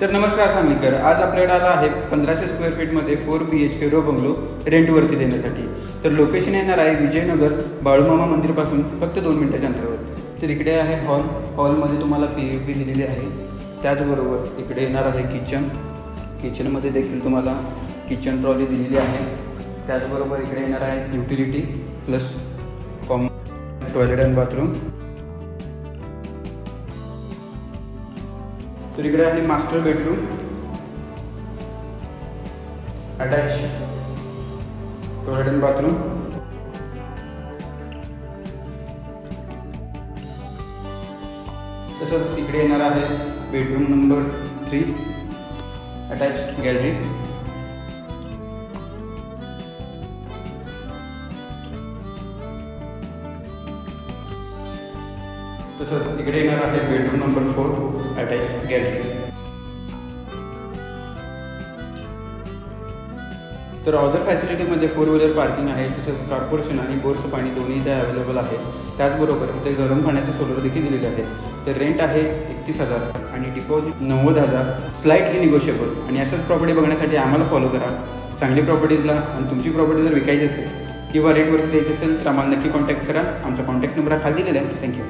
तर नमस्कार सांगलीकर, आज आपल्याकडे आला आहे 1500 स्क्वेअर फीटमध्ये 4 BHK रो बंगलो रेंटवरती देण्यासाठी। तर लोकेशन येणार आहे विजयनगर बाळूमामा मंदिरपासून फक्त 2 मिनिटाच्या अंतरावर। तर इकडे आहे हॉलमध्ये तुम्हाला POP दिलेली आहे। त्याचबरोबर इकडे येणार आहे किचनमध्ये देखील तुम्हाला किचन ट्रॉली दिलेली आहे। त्याचबरोबर इकडे येणार आहे utility plus common toilet and bathroom. तर इकडे आहे master bedroom, attach toilet and bathroom. तसंच इकडे येणार आहे बेडरूम नंबर 3, अटॅच गॅलरी। तसंच इकडे येणार आहे बेडरूम नंबर 4, अटॅच गॅलरी। तर अदर फॅसिलिटीमध्ये 4 व्हीलर पार्किंग आहे। तसंच कॉर्पोरेशन आणि बोरचं पाणी दोन्ही इथे अवेलेबल आहे। त्याचबरोबर इथे गरम पाण्याचे सोलर देखील दिलेले आहे। तर रेंट आहे 31,000 आणि डिपॉझिट 90,000, स्लाइटली निगोशिएबल। आणि असंच प्रॉपर्टी बघण्यासाठी आम्हाला फॉलो करा सांगली प्रॉपर्टीजला। आणि तुमची प्रॉपर्टी जर विकायची असेल किंवा रेंटवरती द्यायची असेल तर आम्हाला नक्की कॉन्टॅक्ट करा। आमचा कॉन्टॅक्ट नंबर खाली दिलेला आहे। थँक्यू।